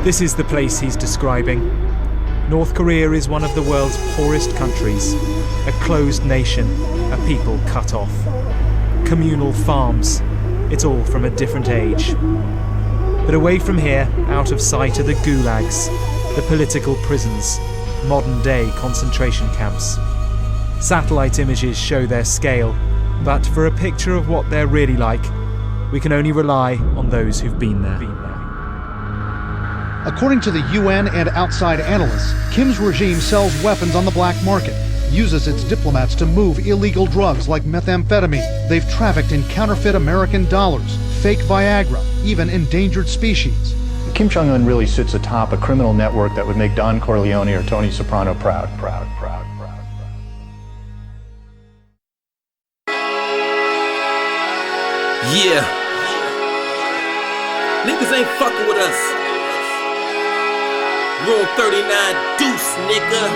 This is the place he's describing. North Korea is one of the world's poorest countries, a closed nation, a people cut off. Communal farms, it's all from a different age. But away from here, out of sight, are the gulags, the political prisons, modern-day concentration camps. Satellite images show their scale, but for a picture of what they're really like, we can only rely on those who've been there. According to the UN and outside analysts, Kim's regime sells weapons on the black market, uses its diplomats to move illegal drugs like methamphetamine. They've trafficked in counterfeit American dollars, fake Viagra, even endangered species. Kim Jong-un really sits atop a criminal network that would make Don Corleone or Tony Soprano proud. Yeah. Niggas ain't fucking with us. Room 39 deuce, nigga.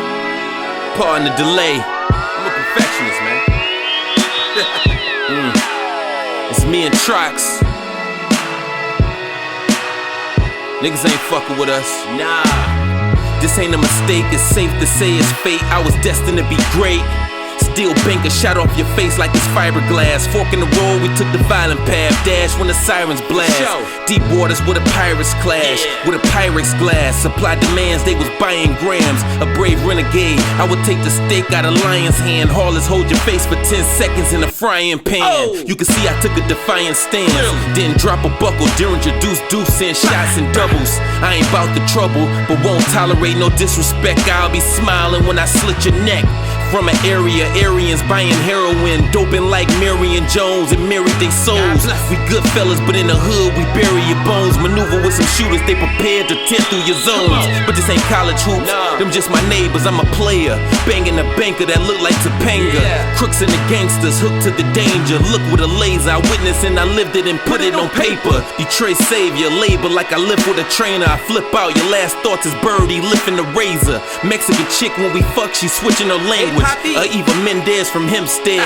Pardon the delay. I'm a perfectionist, man. It's me and Trox. Niggas ain't fucking with us. Nah. This ain't a mistake, it's safe to say it's fate. I was destined to be great. Steel banker shot off your face like it's fiberglass. Fork in the road, we took the violent path. Dash when the sirens blast. Deep waters where the pirates clash. With a Pyrex glass. Supply demands, they was buying grams. A brave renegade, I would take the steak out of lion's hand. Haulers hold your face for 10 seconds in a frying pan. You can see I took a defiant stance. Didn't drop a buckle, Derringer deuce in shots and doubles. I ain't bout the trouble, but won't tolerate no disrespect. I'll be smiling when I slit your neck. From an area, Aryans buying heroin, doping like Marion Jones and married they souls. We good fellas, but in the hood we bury your bones. Maneuver with some shooters, they prepared to tear through your zones. But this ain't college hoops, them just my neighbors, I'm a player. Banging a banker that look like Topanga. Crooks and the gangsters hooked to the danger. Look with a laser, I witnessed and I lived it and put it on paper. Detroit savior, labor like I live with a trainer. I flip out, your last thoughts is birdie lifting the razor. Mexican chick when we fuck, she switching her language. Eva Mendez from Hempstead.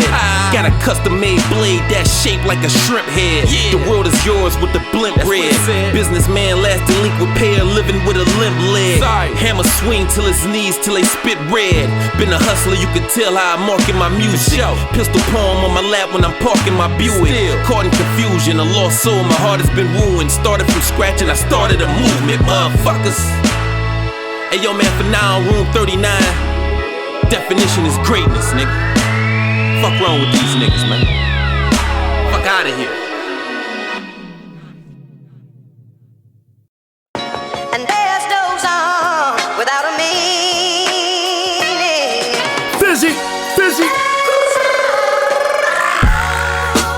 Got a custom-made blade that's shaped like a shrimp head. The world is yours with the blimp red. Businessman last delinquent pair living with a limp leg. Hammer swing till his knees till they spit red. Been a hustler, you can tell how I market my music. Pistol palm on my lap when I'm parking my Buick. Caught in confusion, a lost soul, my heart has been ruined. Started from scratch and I started a movement, motherfuckers. Hey yo man, for now, room 39. Definition is greatness, nigga. Fuck wrong with these niggas, man. Fuck out of here. And days goes on without a meaning. Fizzy.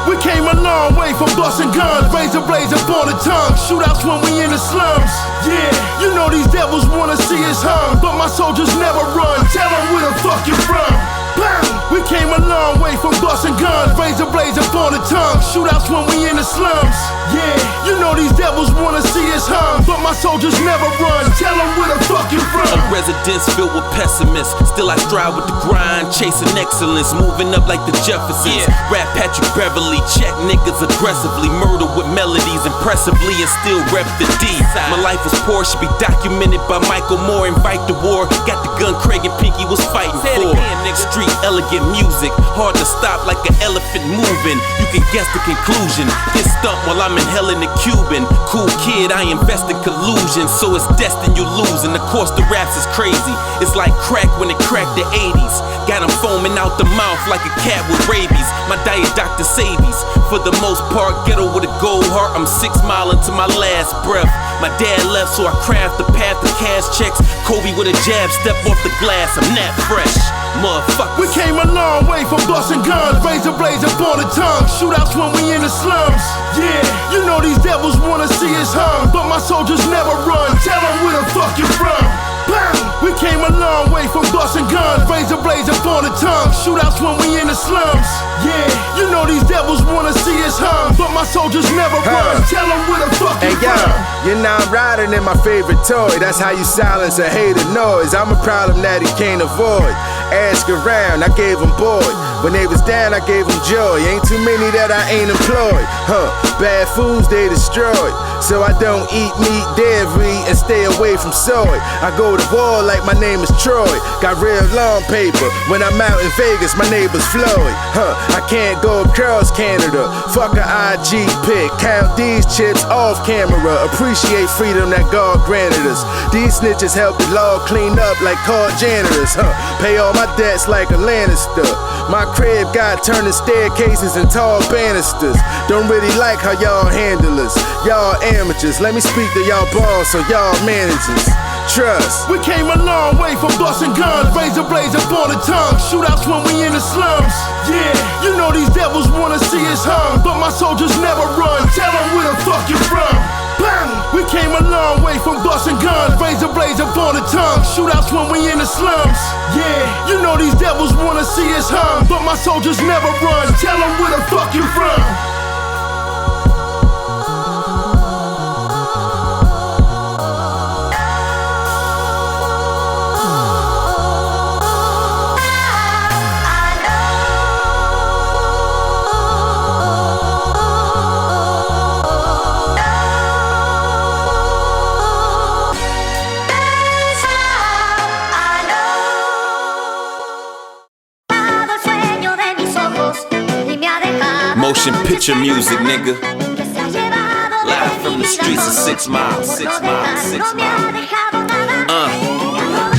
We came a long way from busting guns, razor blades upon the tongue. Shootouts when we in the slums. Yeah, you know these devils wanna see us hung, but my soldiers never run. Tell them where the fuck you from. Bam! We came a long way from busting guns, razor blades upon the tongue. Shootouts when we in the slums. Yeah, you know these devils wanna see us hung, but my soldiers never run. Tell them where the fuck you from. A residence filled with pessimists. Still I strive with the grind, chasing excellence, moving up like the Jeffersons. Rap Patrick Beverly, check niggas aggressively, murder with melodies impressively, and still rep the D. My life was poor, should be documented by Michael Moore. Invite the war, got the gun Craig and Pinky was fighting for. Street elegant music, hard to stop like an elephant moving. You can guess the conclusion. This stunt while I'm in hell in the Cuban. Cool kid, I invest in collusion, so it's destined you lose. And of course the raps is crazy. It's like crack when it cracked the 80s. Got him foaming out the mouth like a cat with rabies. My diet Dr. Sabies. For the most part, ghetto with a gold heart. I'm 6 mile into my last breath. My dad left, so I craft the path to cash checks. Kobe with a jab, step off the glass. I'm that fresh, motherfucker. We came a long way from busting guns, razor blades upon the tongue. Shootouts when we in the slums. Yeah, you know these devils wanna see us hung, but my soldiers never run. Tell them where the fuck you from. Bam! We came a long way from busting guns, razor blades upon the tongue. Shootouts when we in the slums. Yeah, you know these devils wanna see us hung, but my my soldiers never run. Tell them where the fuck you from. You're now riding in my favorite toy. That's how you silence a hater noise. I'm a problem that he can't avoid. Ask around, I gave him boy. When they was down, I gave them joy. Ain't too many that I ain't employed. Bad foods they destroyed. So I don't eat meat, dairy, and stay away from soy. I go to war like my name is Troy. Got real long paper. When I'm out in Vegas, my neighbor's Floyd. I can't go across Canada. Fuck a IG pic. Count these chips off camera. Appreciate freedom that God granted us. These snitches help the law clean up like call janitors. Pay all my debts like a Lannister. My crib got turning staircases and tall banisters. Don't really like how y'all handle us. Y'all amateurs. Let me speak to y'all boss so y'all managers. Trust. We came a long way from busting guns, razor blades upon the tongue, shootouts when we in the slums. Yeah, you know these devils wanna see us hung, but my soldiers never run. Tell them where the fuck you from. Bang! We came a long way from busting guns, razor blades upon the tongue, shootouts when we in the slums. Yeah, you know these devils wanna see us hung, but my soldiers never run. Tell them where the fuck you from. Motion picture music, nigga. Live from the streets of 6 Mile, 6 Mile, 6 Mile.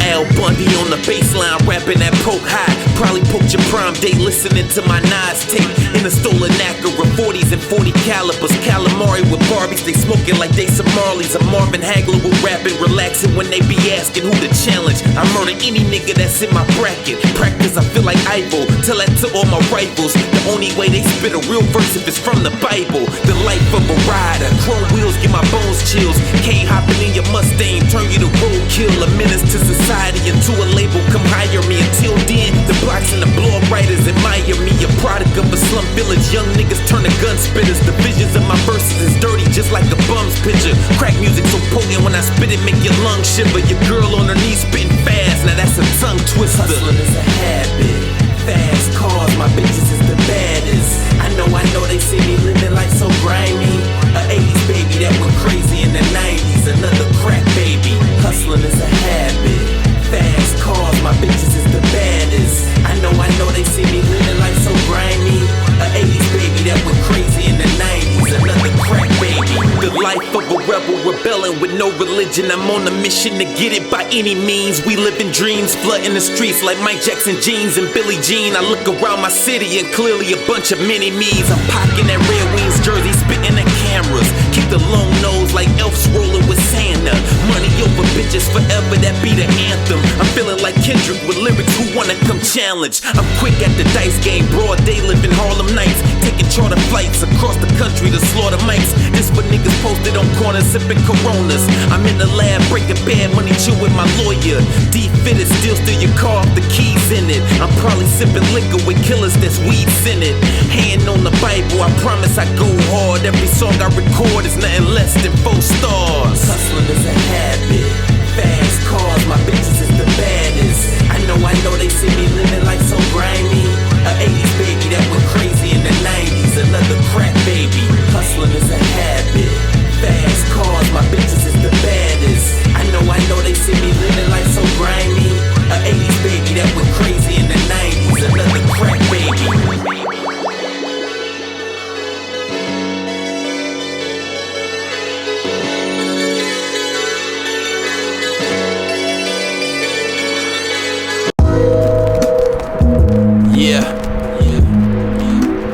Al Bundy on the baseline, rapping that poke high. Probably poked your prime date listening to my Nas tape. In a stolen Acura, 40s and 40 calibers. Calamari with Barbies, they smoking like they some Marleys. A Marvin Hagler will rapping, relaxing when they be asking who the challenge. I murder any nigga that's in my bracket. Practice, I feel like Ivo. Tell that to all my rivals. The only way they spit a real verse if it's from the Bible. The life of a rider, chrome wheels give my bones chills. Cane hopping in your Mustang, turn you to roadkill. A menace to society, into a label, come hire me. Until then, the blocks and the blog writers admire me. A product of a slum village, young niggas turn to gun spitters. The visions of my verses is dirty, just like a bum's picture. Crack music so potent when I spit it, make your lungs shiver. Your girl on her knees spitting fast, now that's a tongue twister. Hustling is a habit, fast cars, my bitches is the baddest. I know they see me living life so grimy. A 80s baby that went crazy in the 90s, another crack baby. Hustling is a habit, fast cars, my bitches is the baddest. I know they see me living life so grimy. A 80s baby that went crazy in the 90s, another crack baby. The life of a rebel, rebelling with no religion. I'm on a mission to get it by any means. We live in dreams, flooding the streets like Mike Jackson jeans and Billie Jean. I look around my city and clearly a bunch of mini-me's. I'm pocking that Red Wings jersey, spitting at cameras. Keep the long nose like elves rolling with Santa. Money over bitches forever, that be the anthem. I'm feeling like Kendrick with lyrics who wanna come challenge. I'm quick at the dice game, broad day living Harlem nights. Taking charter flights across the country to slaughter mics. This for niggas posted on corners sipping Coronas. I'm in the lab breaking bad money, chill with my lawyer. D-fitted, still steal your car off the keys in it. I'm probably sipping liquor with killers that's weeds in it. Hand on the Bible, I promise I go hard. Every song I record is nothing less than 4 stars. Hustling is a habit, fast cars, my bitches is the baddest. I know they see me living life so grimy. A 80s baby that went crazy in the 90s, another crack baby. Hustling is a habit, fast cars, my bitches is the baddest. I know they see me living life so grimy. A 80s baby that went crazy in the 90s, another crack baby.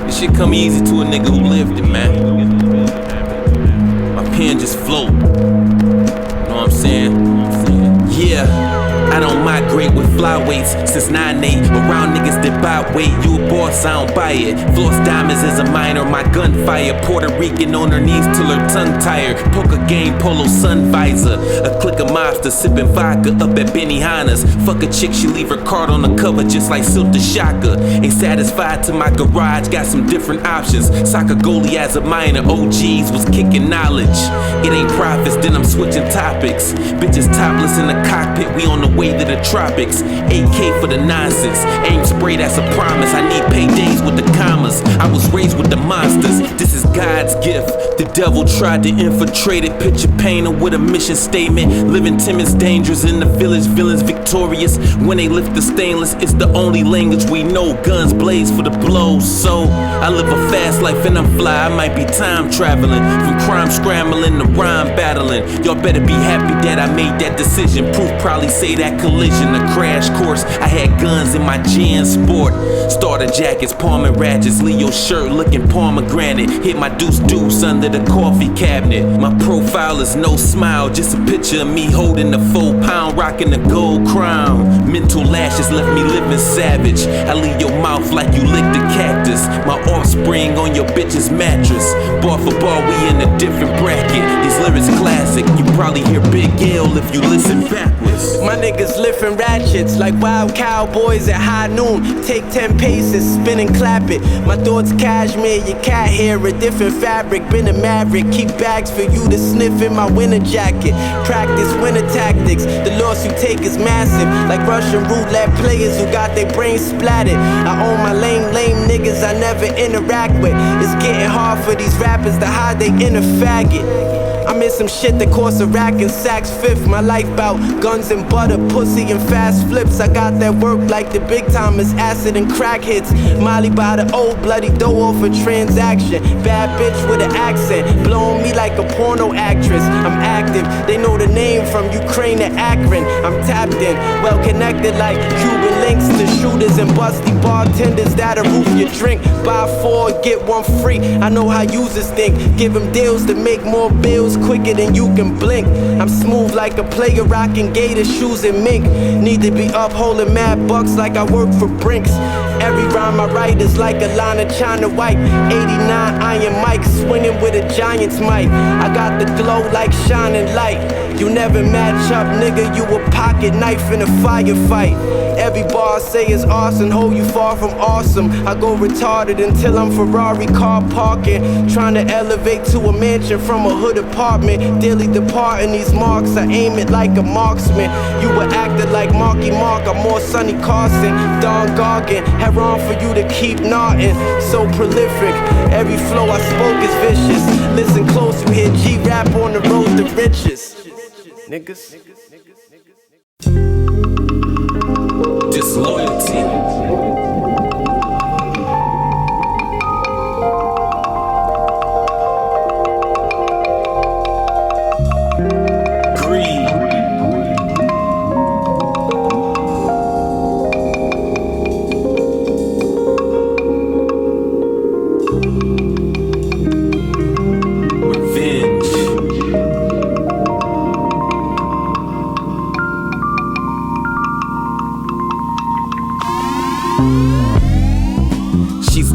This shit come easy to a nigga who lived it, man. My pen just float. Know what I'm saying? Yeah. I don't migrate with flyweights since 9'8". Around niggas that buy weight, you a boss, I don't buy it. Floss diamonds as a minor, my gunfire. Puerto Rican on her knees till her tongue tired. Poker game, polo sun visor. A click of mobster sipping vodka up at Benihana's. Fuck a chick, she leave her card on the cover just like Silta Shaka. Ain't satisfied to my garage, got some different options. Soccer goalie as a minor, OGs was kicking knowledge. It ain't profits, then I'm switching topics. Bitches topless in the cockpit, we on the way to the tropics. AK for the nonsense, aim spray, that's a promise. I need paydays with the commas. I was raised with the monsters, this is God's gift. The devil tried to infiltrate it. Picture painter with a mission statement. Living timid's dangerous in the village, villains victorious. When they lift the stainless, it's the only language we know. Guns blaze for the blows. So I live a fast life and I'm fly. I might be time traveling, from crime scrambling to rhyme battling. Y'all better be happy that I made that decision. Proof probably say that collision, a crash course. I had guns in my Jan Sport. Starter jackets, palming ratchets, Leo shirt looking pomegranate. Hit my deuce under the coffee cabinet. My profile is no smile, just a picture of me holding the 4 pound, rocking the gold crown. Mental lashes left me living savage. I leave your mouth like you licked a cactus. My offspring on your bitch's mattress. Bar for bar, we in a different bracket. These lyrics classic, you probably hear Big L if you listen backwards. My niggas lifting ratchets like wild cowboys at high noon. Take 10 paces, spin and clap it. My thoughts cashmere, your cat hair, a different fabric. Been a maverick, keep bags for you to sniff in my winter jacket. Practice winter tactics, the loss you take is massive. Like Russian roulette players who got their brains splattered. I own my lame niggas I never interact with. It's getting hard for these rappers to hide they inner faggot. I'm in some shit that costs a rack and sacks fifth. My life bout guns and butter, pussy and fast flips. I got that work like the big timers, acid and crack hits. Molly by the old bloody dough off a transaction. Bad bitch with an accent, blowing me like a porno actress. I'm active, they know the name from Ukraine to Akron. I'm tapped in, well connected like Cuban links to shooters and busty bartenders that'll roof your drink. Buy 4, get 1 free. I know how users think. Give them deals to make more bills quicker than you can blink. I'm smooth like a player rocking gator shoes and mink. Need to be up holding mad bucks like I work for Brinks. Every rhyme I write is like a line of China White. 89 iron mic swinging with a giant's mic. I got the glow like shining light. You never match up, nigga, you a pocket knife in a firefight. Every bar I say is awesome, hold you far from awesome. I go retarded until I'm Ferrari car parking. Trying to elevate to a mansion from a hood apartment. Daily departing these marks, I aim it like a marksman. You were acting like Marky Mark, I'm more Sonny Carson. Don Gargan, had wrong for you to keep knotting. So prolific, every flow I spoke is vicious. Listen close, you hear G-rap on the road to riches. Niggas. Disloyalty.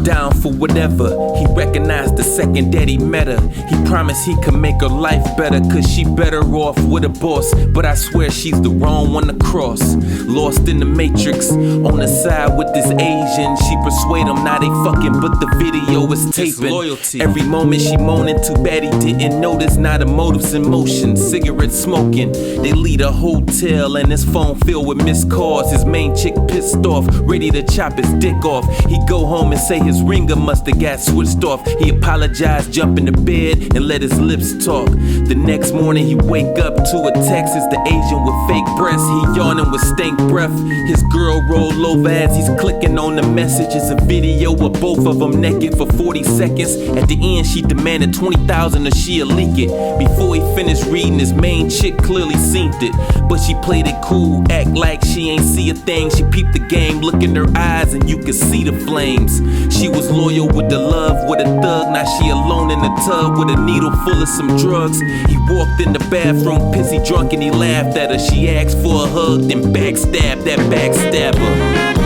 Down for whatever. He recognized the second that he met her. He promised he could make her life better, cause she better off with a boss. But I swear she's the wrong one to cross. Lost in the matrix, on the side with this Asian. She persuade him, now they fucking, but the video is taping. Every moment she moaning, too bad he didn't notice. Now the motives in motion, cigarette smoking. They lead a hotel and his phone filled with missed calls. His main chick pissed off, ready to chop his dick off. He go home and say his ringer must've got switched off. He apologized, jump in the bed and let his lips talk. The next morning he wake up to a text. It's the Asian with fake breasts. He yawning with stank breath. His girl roll over as he's clicking on the message. It's a video of both of them naked for 40 seconds. At the end she demanded 20,000 or she'll leak it. Before he finished reading, his main chick clearly seen it, but she played it cool, act like she ain't see a thing. She peeped the game, look in her eyes and you could see the flames. She was loyal loyal with the love, with a thug. Now she alone in the tub with a needle full of some drugs. He walked in the bathroom, pissy drunk, and he laughed at her. She asked for a hug, then backstabbed that backstabber.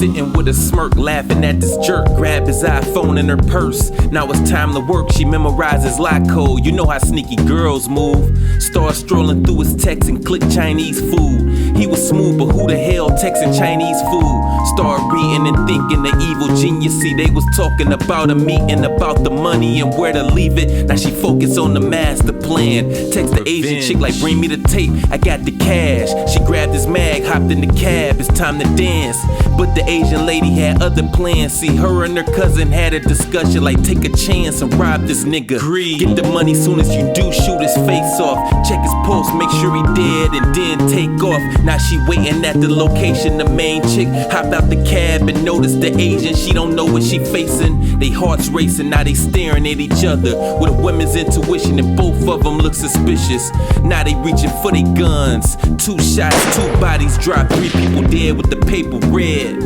Sitting with a smirk, laughing at this jerk. Grab his iPhone in her purse. Now it's time to work. She memorizes lock code. You know how sneaky girls move. Start strolling through his text and click Chinese food. He was smooth, but who the hell texting Chinese food? Start reading and thinking the evil genius. See, they was talking about a meeting, about the money and where to leave it. Now she focused on the master plan. Text the Asian chick like, bring me the tape, I got the cash. She grabbed his mag, hopped in the cab, it's time to dance. But the Asian lady had other plans. See, her and her cousin had a discussion like, take a chance and rob this nigga. Get the money soon as you do, shoot his face off. Check his pulse, make sure he dead and then take off. Now she waiting at the location. The main chick hopped out the cab and noticed the Asian. She don't know what she facing. They hearts racing, now they staring at each other with a woman's intuition, and both of them look suspicious. Now they reaching for their guns. 2 shots, 2 bodies dropped, 3 people dead with the paper red.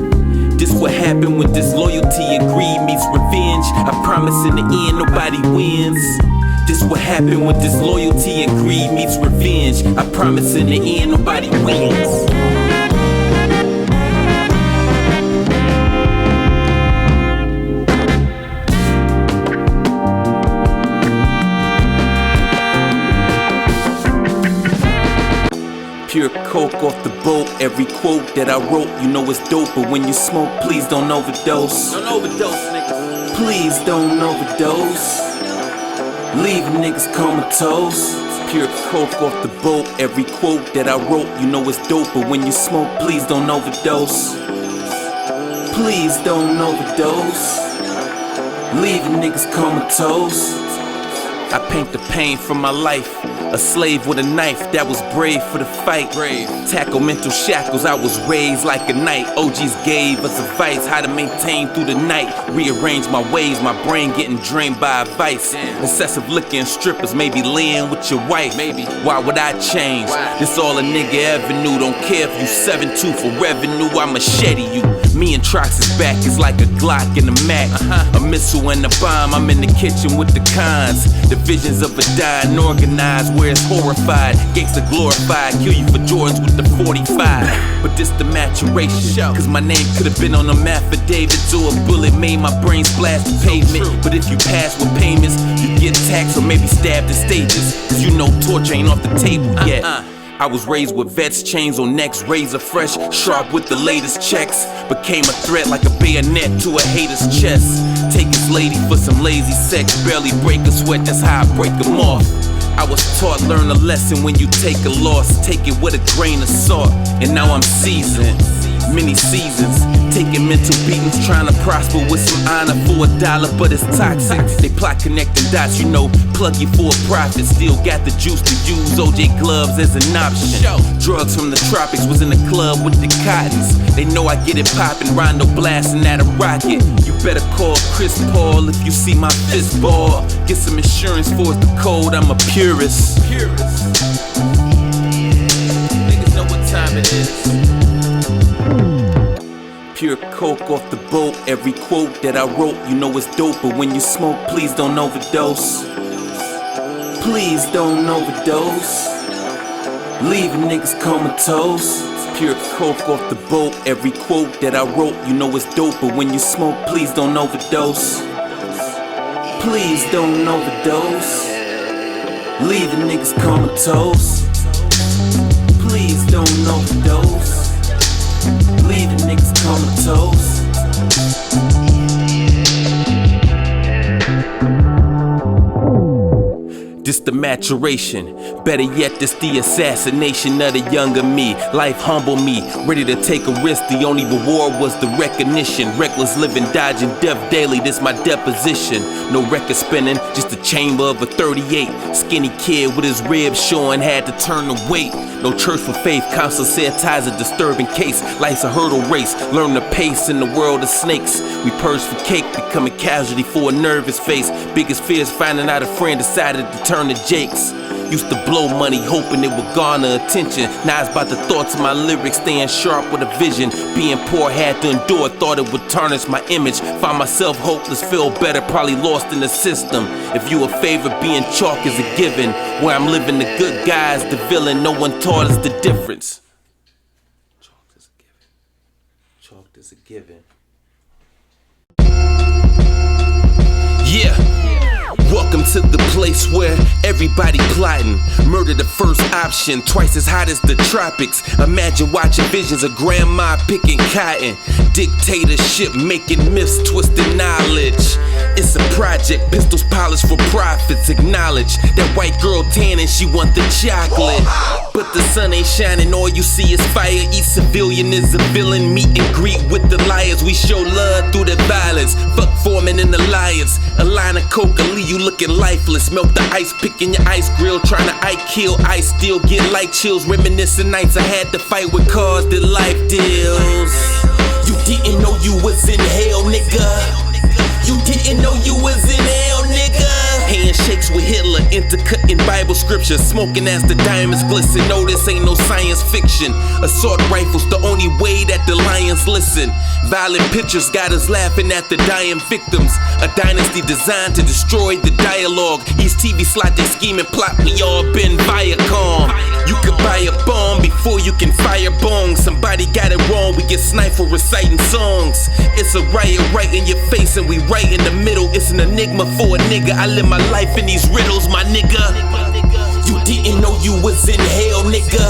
This what happened when disloyalty and greed meets revenge. I promise in the end nobody wins. This what happened when disloyalty and greed meets revenge. I promise in the end nobody wins. Pure coke off the boat. Every quote that I wrote, you know it's dope. But when you smoke, please don't overdose. Don't overdose, niggas. Please don't overdose. Leave niggas comatose. Pure coke off the boat. Every quote that I wrote, you know it's dope. But when you smoke, please don't overdose. Please don't overdose. Leave niggas comatose. I paint the pain from my life. A slave with a knife that was brave for the fight. Brave. Tackle mental shackles, I was raised like a knight. OGs gave us advice how to maintain through the night. Rearrange my ways, my brain getting drained by advice. Excessive liquor and strippers, maybe laying with your wife. Maybe. Why would I change? This all a nigga ever knew. Don't care if you 7'2" for revenue, I machete you. Me and Trox's back is like a Glock and a Mac. A missile and a bomb, I'm in the kitchen with the cons. The visions of a dying organized where it's horrified. Gangsta glorified, kill you for Jordans with the 45. But this the maturation, cause my name could've been on a affidavit. Or a bullet made my brain splash the pavement. But if you pass with payments, you get taxed or maybe stabbed in stages. Cause you know torture ain't off the table yet. I was raised with vets, chains on necks, razor fresh, sharp with the latest checks. Became a threat like a bayonet to a hater's chest. Take his lady for some lazy sex, barely break a sweat, that's how I break them off. I was taught, learn a lesson when you take a loss, take it with a grain of salt. And now I'm seasoned, many seasons, taking mental beatings, trying to prosper with some honor for $1, but it's toxic. They plot connecting dots, you know, plug you for a profit. Still got the juice to use OJ gloves as an option. Drugs from the tropics, was in the club with the cottons. They know I get it poppin', Rondo blasting at a rocket. You better call Chris Paul if you see my fist ball. Get some insurance for the code, I'm a purist. Niggas know what time it is. Pure coke off the boat. Every quote that I wrote, you know it's dope. But when you smoke, please don't overdose. Please don't overdose. Leave niggas comatose. Pure coke off the boat. Every quote that I wrote, you know it's dope. But when you smoke, please don't overdose. Please don't overdose. Leave niggas comatose. Please don't overdose. Leaving niggas comatose. This the maturation, better yet, this the assassination of the younger me. Life humbled me, ready to take a risk. The only reward was the recognition. Reckless living, dodging death daily, this my deposition. No record spinning, just the chamber of a 38. Skinny kid with his ribs showing, had to turn the weight. No church for faith, counselor said ties a disturbing case. Life's a hurdle race, learn the pace in the world of snakes. We purge for cake, become a casualty for a nervous face. Biggest fears finding out a friend decided to turn to Jake's. Used to blow money hoping it would garner attention. Now it's about the thoughts of my lyrics, staying sharp with a vision. Being poor had to endure, thought it would tarnish my image. Found myself hopeless, feel better, probably lost in the system. If you a favor, being chalk is a given. Where I'm living, the good guy's the villain. No one taught us the difference. Chalk is a given. Chalk is a given. Yeah. Welcome to the place where everybody plotting. Murder the first option, twice as hot as the tropics. Imagine watching visions of grandma picking cotton. Dictatorship making myths, twisting knowledge. It's a project, pistols polished for profits. Acknowledge that white girl tanning, she want the chocolate. But the sun ain't shining, all you see is fire. Each civilian is a villain, meet and greet with the liars. We show love through the violence, fuck forming an alliance. A line of coca leave you looking lifeless. Melt the ice, picking your ice grill, trying to kill ice. Still get light chills, reminiscing nights I had to fight with cars that life deals. You didn't know you was in hell, nigga. You didn't know you was in hell, nigga. Handshakes with Hitler, intercutting Bible scripture, smoking as the diamonds glisten. No, this ain't no science fiction. Assault rifles, the only way that the lions listen. Violent pictures got us laughing at the dying victims. A dynasty designed to destroy the dialogue. Each TV slot they scheme and plot, we all been Viacom. You could buy a bomb before you can fire bong. Somebody got it wrong, we get sniped for reciting songs. It's a riot right in your face and we right in the middle. It's an enigma for a nigga. I live my life in these riddles, my nigga. You didn't know you was in hell, nigga.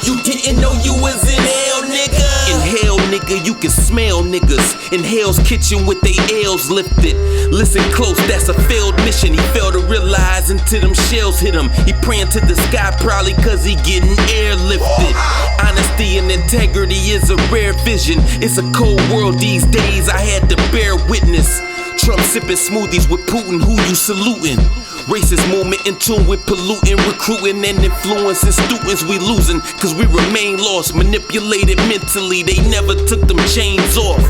You didn't know you was in hell, nigga. In hell, nigga, you can smell niggas. In hell's kitchen with they L's lifted. Listen close, that's a failed mission. He failed to realize until them shells hit him. He praying to the sky probably cause he getting airlifted. Honesty and integrity is a rare vision. It's a cold world these days, I had to bear witness. Trump sipping smoothies with Putin, who you saluting? Racist movement in tune with polluting, recruiting and influencing students. We losing cause we remain lost, manipulated mentally. They never took them chains off.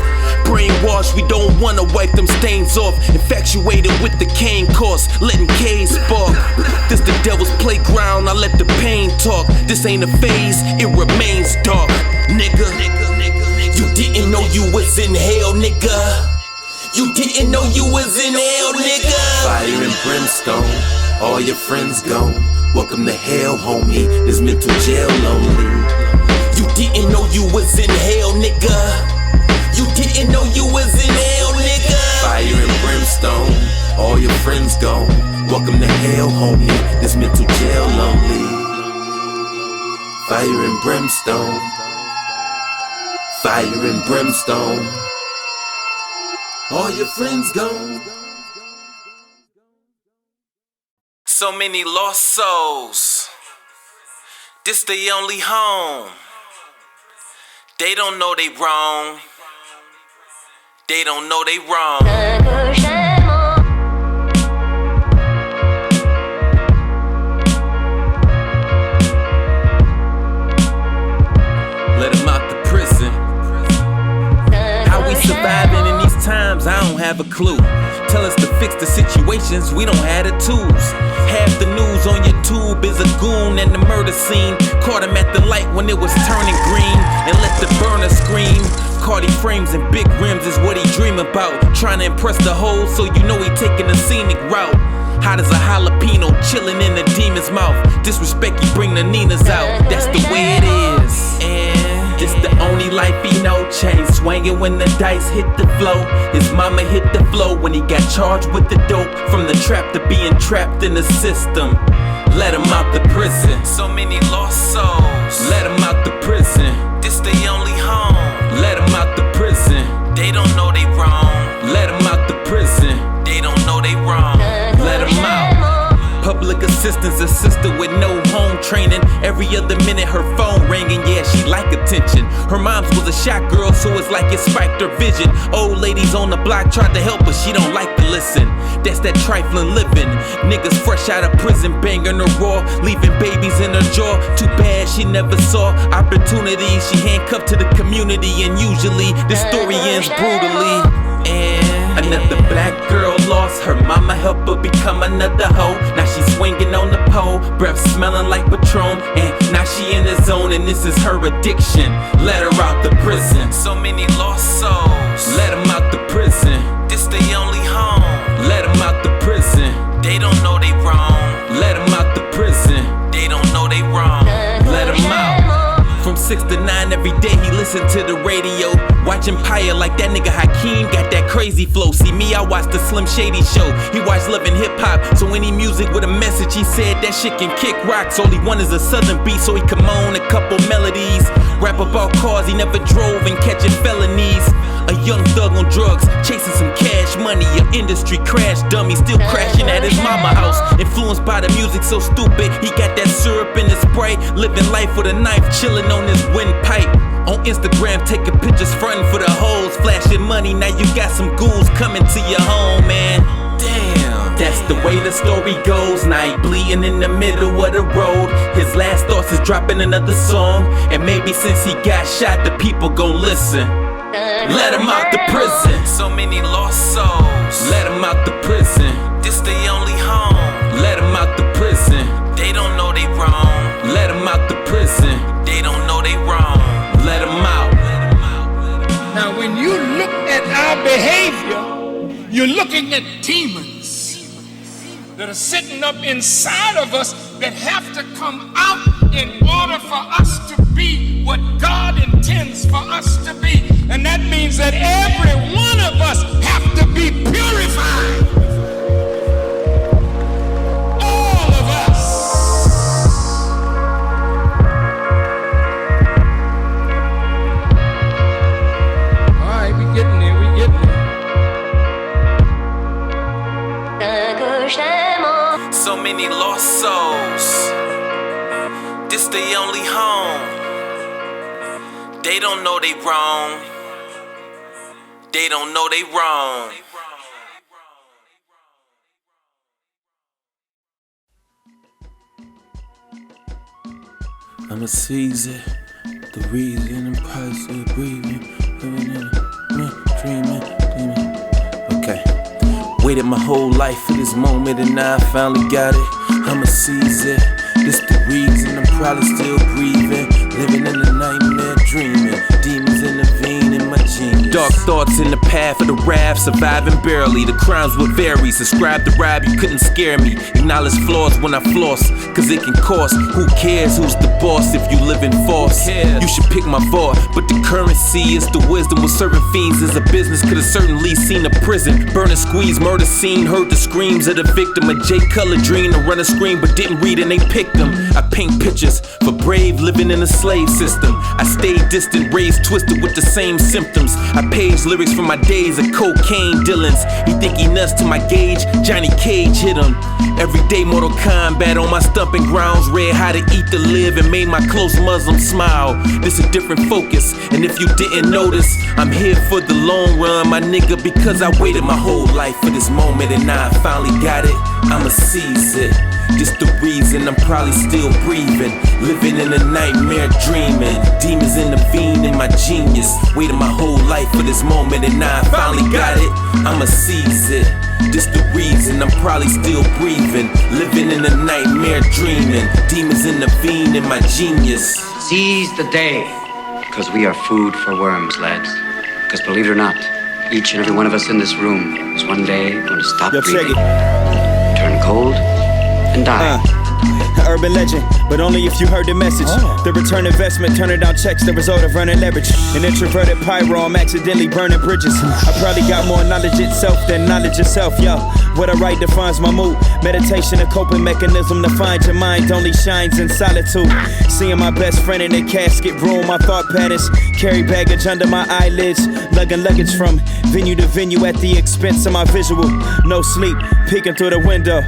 Brainwashed, we don't wanna wipe them stains off. Infatuated with the cane cost, letting K spark. This the devil's playground, I let the pain talk. This ain't a phase, it remains dark, nigga. You didn't know you was in hell, nigga. You didn't know you was in hell, nigga. Fire and brimstone, all your friends gone. Welcome to hell, homie. This mental jail lonely. You didn't know you was in hell, nigga. You didn't know you was in hell, nigga. Fire and brimstone, all your friends gone. Welcome to hell, homie. This mental jail lonely. Fire and brimstone. Fire and brimstone. All your friends gone. So many lost souls. This the only home. They don't know they wrong. They don't know they wrong. Let them out the prison. How we surviving in these times, I don't have a clue. Tell us to fix the situations, we don't have the tools. Half the news on your tube is a goon and the murder scene. Caught him at the light when it was turning green and let the burner scream. Cardi frames and big rims is what he dream about. Trying to impress the hoes so you know he taking a scenic route. Hot as a jalapeno, chilling in the demon's mouth. Disrespect, you bring the Ninas out. That's the way it is. And it's the only life he know. Chain swinging when the dice hit the flow. His mama hit the flow when he got charged with the dope. From the trap to being trapped in the system. Let him out the prison. So many lost souls. Let him out the prison. This the only home. Let him out the prison. They don't know they wrong. Let him out the prison. They don't know they wrong. Let him out. Public assistant's a sister with no home training. Every other minute her phone ringing, yeah, she like attention. Her mom's was a shot girl, so it's like it spiked her vision. Old ladies on the block tried to help, but she don't like to listen. That's that trifling living. Niggas fresh out of prison, banging her raw, leaving babies in her jaw. Too bad she never saw opportunities. She handcuffed to the community, and usually the story ends brutally. And another black girl lost her mama, helped her become another hoe. Now she's swinging on the pole, breath smelling like Patron. And now she in the zone, and this is her addiction. Let her out the prison. So many lost souls. Let them out the prison. This they only home. Let them out the prison. They don't know they wrong. Let them out the prison. They don't know they wrong. Let them out. From 6 to 9 every day he listened to the radio, watching Paya like that nigga Hakeem got that crazy flow. See me, I watched the Slim Shady show. He watched Love and Hip Hop, so any music with a message, he said that shit can kick rocks. All he want is a southern beat, so he can moan a couple melodies. Rap about cars he never drove and catching felonies. A young thug on drugs, chasing some cash money. Your industry crash dummy, still crashing at his mama house. Influenced by the music so stupid, he got that syrup in his spray. Living life with a knife, chilling on his windpipe. On Instagram, taking pictures, frontin' for the hoes, flashing money. Now you got some ghouls coming to your home, man. Damn, that's the way the story goes. Night bleeding in the middle of the road. His last thoughts is dropping another song. And maybe since he got shot, the people gon' listen. Let him out the prison. So many lost souls. Let him out the prison. This they only home. Let him out the prison. They don't know they wrong. Let him out the prison. They don't know they wrong. Let him out. Now when you look at our behavior, you're looking at demons that are sitting up inside of us that have to come out in order for us to be what God intends for us to be. And that means that every one of us have to be purified. All of us. All right, we getting there, we getting there. So many lost souls. This they only home. They don't know they wrong. They don't know they wrong. I'ma seize it. The reason and price of breathing. Dreaming. Okay. Waited my whole life for this moment and now I finally got it. I'ma seize it. This the reason I'm probably still breathing. Living in a nightmare dreaming. Demons intervene in my genius. Dark thoughts in the path of the raft. Surviving barely. The crimes will vary. Subscribe to Rob, you couldn't scare me. Acknowledge flaws when I floss, cause it can cost. Who cares who's the boss if you live in false? You should pick my vault, but the currency is the wisdom. With serving fiends is a business. Could've certainly seen a prison. Burn a squeeze, murder scene. Heard the screams of the victim. A J Color dream to run a screen, but didn't read and they picked them. I paint pictures for brave living in a slave system. I stayed distant, raised twisted with the same symptoms. I page lyrics from my days of cocaine dealings. He think he nuts to my gauge, Johnny Cage hit him. Everyday Mortal Kombat on my stumping grounds. Read How to Eat to Live and made my close Muslim smile. This a different focus, and if you didn't notice, I'm here for the long run, my nigga, because I waited my whole life for this moment and now I finally got it. I'ma seize it. This the reason I'm probably still breathing. Living in a nightmare dreaming. Demons intervene in my genius. Waited my whole life for this moment and now I finally got it. I'ma seize it. This the reason I'm probably still breathing. Living in a nightmare dreaming. Demons intervene in my genius. Seize the day, because we are food for worms, lads. Because believe it or not, each and every one of us in this room is one day going to stop breathing, turn cold, and die. Urban legend, but only if you heard the message. The return investment, turning down checks, the result of running leverage. An introverted pyro, I'm accidentally burning bridges. I probably got more knowledge itself than knowledge itself, yo. What I write defines my mood. Meditation, a coping mechanism to find your mind only shines in solitude. Seeing my best friend in a casket ruin my thought patterns. Carry baggage under my eyelids, lugging luggage from venue to venue at the expense of my visual. No sleep, peeking through the window.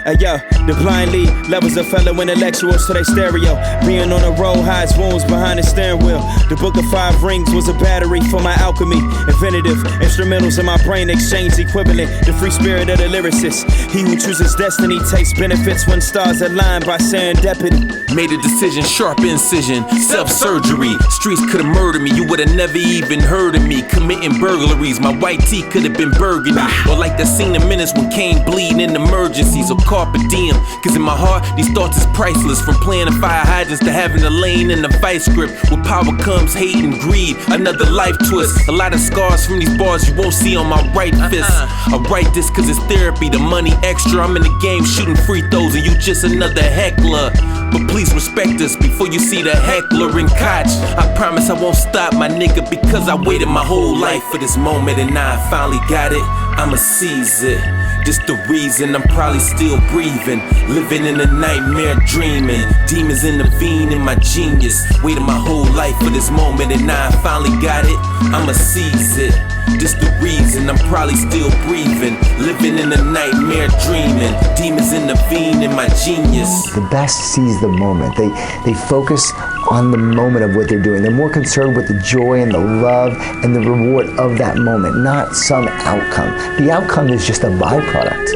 Yo, the blind lead levels of fellow intellectuals to their stereo. Being on the road hides wounds behind the steering wheel. The book of 5 rings was a battery for my alchemy. Inventive instrumentals in my brain exchange equivalent. The free spirit of the lyricist. He who chooses destiny takes benefits when stars align by serendipity. Made a decision, sharp incision, self-surgery. Streets could've murdered me, you would've never even heard of me. Committing burglaries, my white tee could've been burgundy. Or like that scene in Minutes when Kane bleeding in emergencies. Or carpe diem, cause in my heart, these thoughts is priceless. From playing in fire hydrants to having a lane in the vice grip. With power comes hate and greed, another life twist. A lot of scars from these bars you won't see on my right fist. I write this cause it's therapy, the money extra. I'm in the game shooting free throws and you just another heckler. But please respect us before you see the heckler and Koch. I promise I won't stop, my nigga, because I waited my whole life for this moment and now I finally got it. I'ma seize it. This the reason I'm probably still breathing. Living in a nightmare dreaming. Demons intervene in my genius. Waited my whole life for this moment and now I finally got it. I'ma seize it. This the reason I'm probably still breathing. Living in a nightmare dreaming. Demons intervene in my genius. The best seize the moment. They focus on the moment of what they're doing. They're more concerned with the joy and the love and the reward of that moment, not some outcome. The outcome is just a byproduct.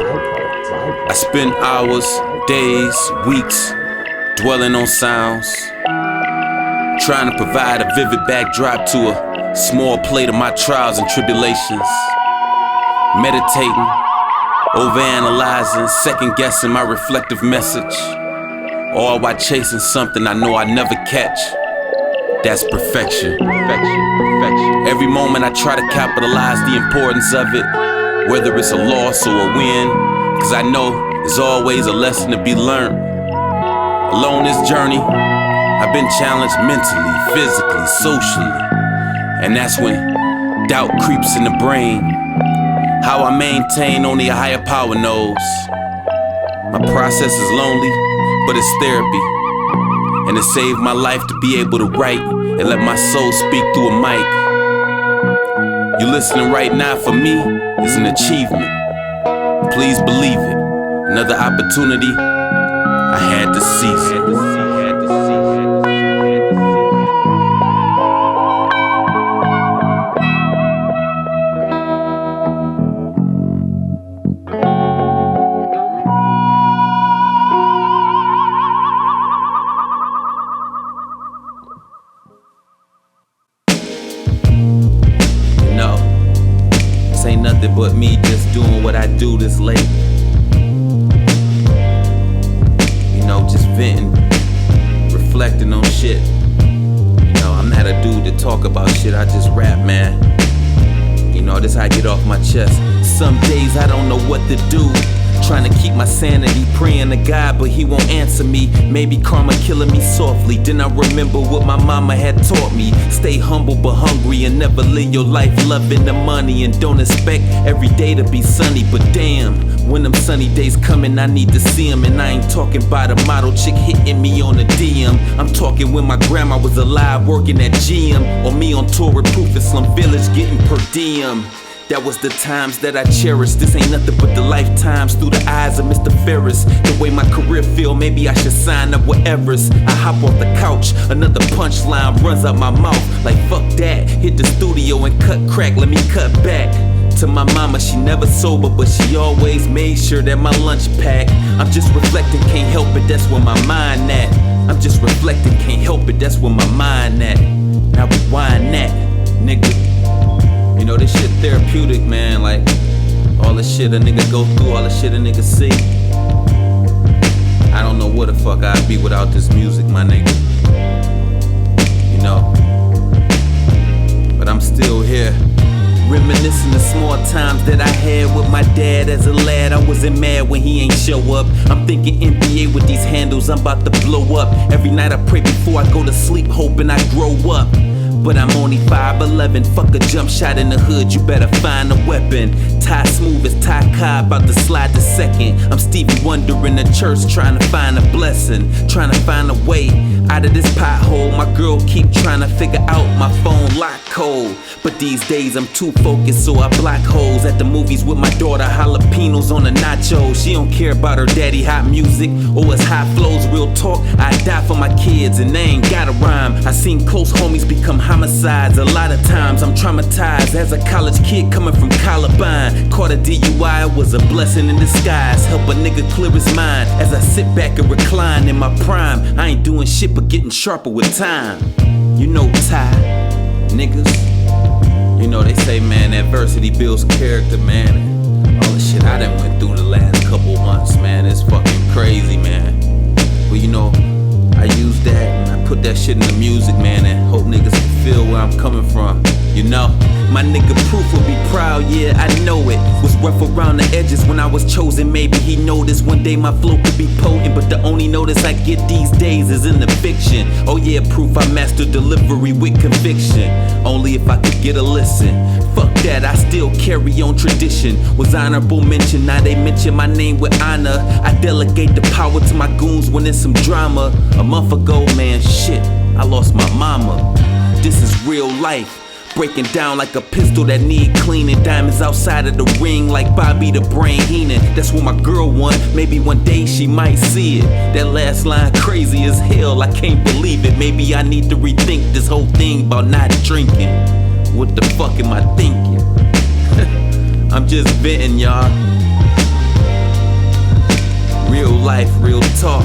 I spend hours, days, weeks dwelling on sounds, trying to provide a vivid backdrop to a small plate of my trials and tribulations. Meditating, overanalyzing, second-guessing my reflective message. All while chasing something I know I never catch. That's perfection. Every moment I try to capitalize the importance of it, whether it's a loss or a win, cause I know there's always a lesson to be learned. Along this journey, I've been challenged mentally, physically, socially, and that's when doubt creeps in the brain. How I maintain only a higher power knows. My process is lonely, but it's therapy, and it saved my life to be able to write and let my soul speak through a mic. You listening right now for me is an achievement. Please believe it. Another opportunity, I had to seize it. But me just doing what I do this late. You know, just venting, reflecting on shit. You know, I'm not a dude to talk about shit, I just rap, man. You know, this how I get off my chest. Some days I don't know what to do. Trying to keep my sanity, praying to God, but he won't answer me. Maybe karma killing me softly. Then I remember what my mama had taught me. Stay humble but hungry and never live your life loving the money. And don't expect every day to be sunny, but damn, when them sunny days coming, I need to see them. And I ain't talking about a model chick hitting me on the DM. I'm talking when my grandma was alive working at GM, or me on tour with Proof in Slum Village getting per diem. That was the times that I cherished. This ain't nothing but the lifetimes through the eyes of Mr. Ferris. The way my career feel, maybe I should sign up with Everest. I hop off the couch, another punchline runs out my mouth. Like fuck that, hit the studio and cut crack, let me cut back. To my mama, she never sober, but she always made sure that my lunch packed. I'm just reflecting, can't help it, that's where my mind at. I'm just reflecting, can't help it, that's where my mind at. Now rewind that, nigga. You know, this shit therapeutic, man. Like, all the shit a nigga go through, all the shit a nigga see. I don't know where the fuck I'd be without this music, my nigga. You know? But I'm still here. Reminiscing the small times that I had with my dad as a lad. I wasn't mad when he ain't show up. I'm thinking NBA with these handles, I'm about to blow up. Every night I pray before I go to sleep, hoping I grow up. But I'm only 5'11", fuck a jump shot in the hood, you better find a weapon. Ty smooth as Ty Cobb, about to slide to second. I'm Stevie Wonder in the church, trying to find a blessing, trying to find a way Out of this pothole, my girl keep trying to figure out my phone lock code. But these days I'm too focused, so I block holes at the movies with my daughter. Jalapenos on the nachos. She don't care about her daddy hot music or his high flows. Real talk, I die for my kids and they ain't got a rhyme. I seen close homies become homicides. A lot of times I'm traumatized as a college kid coming from Columbine. Caught a DUI, it was a blessing in disguise. Help a nigga clear his mind as I sit back and recline in my prime. I ain't doing shit but getting sharper with time. You know Ty, niggas. You know they say, man, adversity builds character, man. And all the shit I done went through the last couple months, man, it's fucking crazy, man. But you know, I use that and I put that shit in the music, man, and hope niggas can feel where I'm coming from. You know, my nigga Proof will be proud, yeah, I know it. Was rough around the edges when I was chosen. Maybe he noticed one day my flow could be potent, but the only notice I get these days is in the fiction. Oh yeah, Proof, I mastered delivery with conviction. Only if I could get a listen. Fuck that, I still carry on tradition. Was honorable mention, now they mention my name with honor. I delegate the power to my goons when there's some drama. A month ago, man, shit, I lost my mama. This is real life. Breaking down like a pistol that need cleaning. Diamonds outside of the ring like Bobby the Brain Heenan. That's what my girl want, maybe one day she might see it. That last line crazy as hell, I can't believe it. Maybe I need to rethink this whole thing about not drinking. What the fuck am I thinking? I'm just venting, y'all. Real life, real talk.